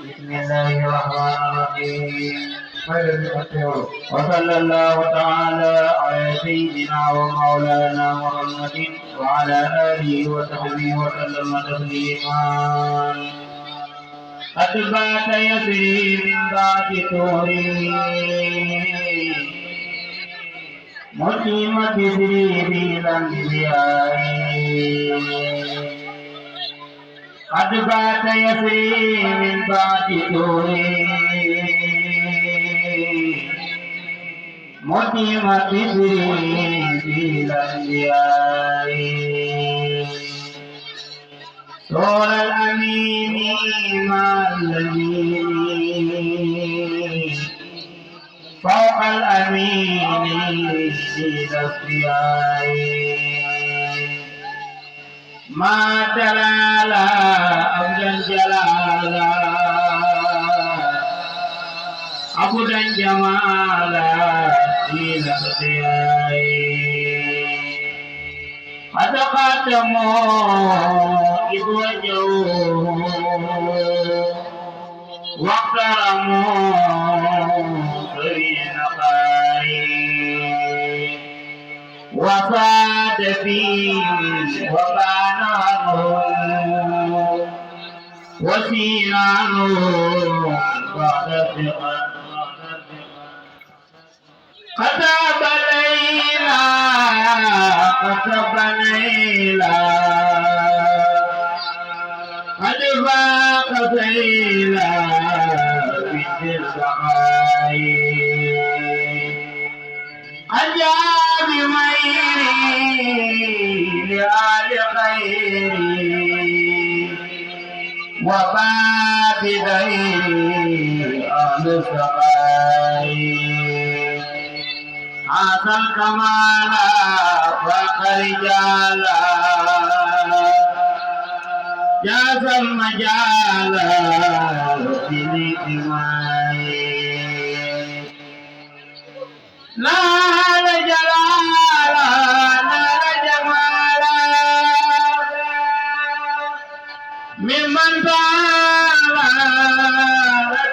بسم الله الرحمن الرحيم. وصلى الله تعالى على سيدنا ومولانا محمد وعلى آله وصحبه وسلم تسليما. قد بات يسري من بعد طوره مقيم تسريب الأنبياء. قد بات يسري من بعد طوره مقيم تسريب الأنبياء. سور الأمين مع الأمين فوق الأمين في الأصفياء. ما تلالا أبدا جلالا أبدا جمالا في الأصفياء. قد قدموا إذ وجهوا واقترموا في نقائي وفاد فيهم وبانهم وسينانهم بعد الثقة. كتب ليلى كتب ليلى قد فاق ليلى بالسقاي. أجاب ميري لآل خيري وباب غيري أهل السقاي. هذا الكمال فاق رجالا جاز المجال في الإمام. نال جلالا نال جمالا ممن بالت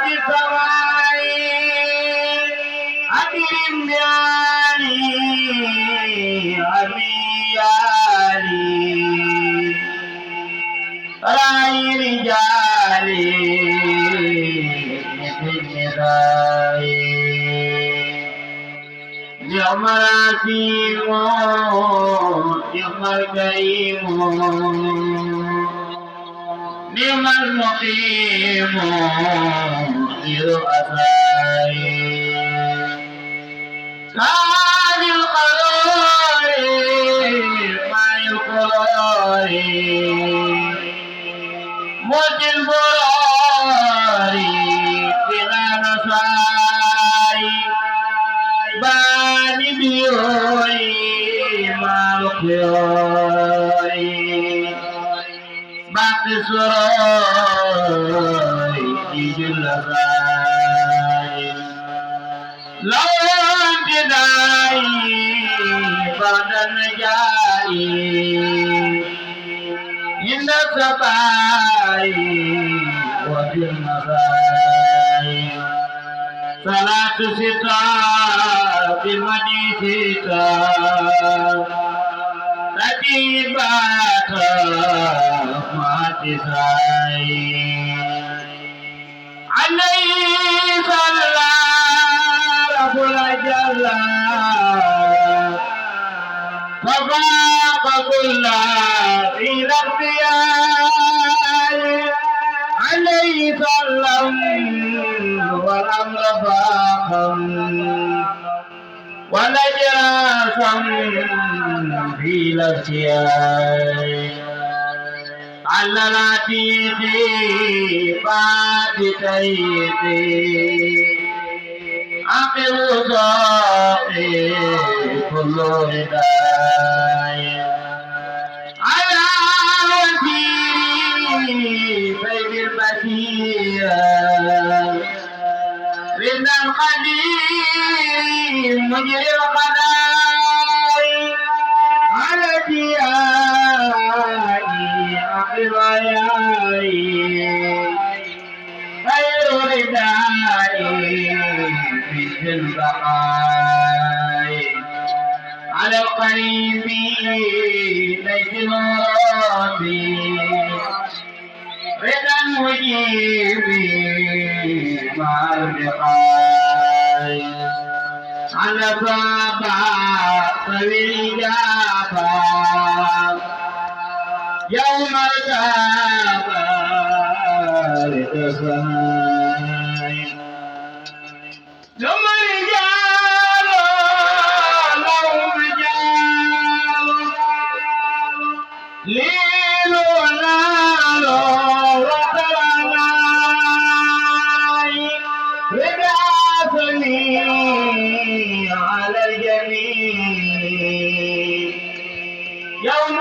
السماء. أكرم بياني أبياني رأي رجالي مثل النساء. نعم العسيم نعم الكريم نعم المقيم لرؤساء. كان القرار مع القرار موت البرار بلا نساي. باني بيوي مع الخيوي باقي سراي يجل ساي. لو انتداي بعد النجاي إن السقاي وفي المساي. صلاة ستا بالمدي ستا رتيبات ما تساي. عليه صلى رب الجل ففاق كل في الاختيار. عليه صلى والأمر فاقم ونجاسا في الاختيار. على العتيق بعد تيتي عقل صاحي كل هداية. على وزيري سيد البشير رضا القدير مجري القضاء. على ديائي أحبائي في البقاء على القريب ليس مرادي رضا المجيب مع اللقاء على صابا فالإجابة يوم القيامة لتسمعي ثم رجال لهم رجال ليل ونال وطلعاي رجعتني على الجميع يوم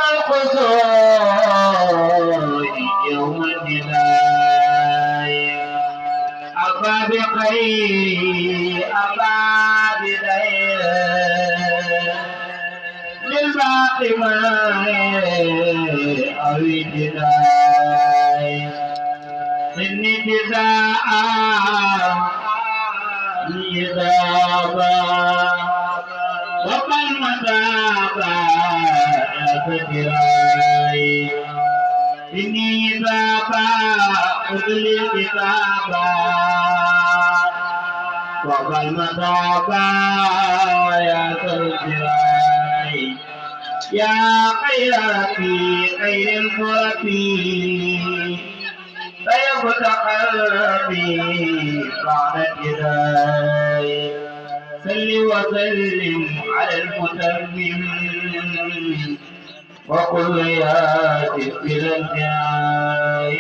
القصور يوم الجزاء أبا بخير أبا بخير للباقي ما أو الجزاء إني جزاء لذابا وقل مذابا يا فجراي إني بابا أدل كتابا وقل مذابا يا فجراي يا خيرتي خير الفرقي فيبت قلبي بعد الجداي صل وسلم على المتمم وقل يا ذكر الجاي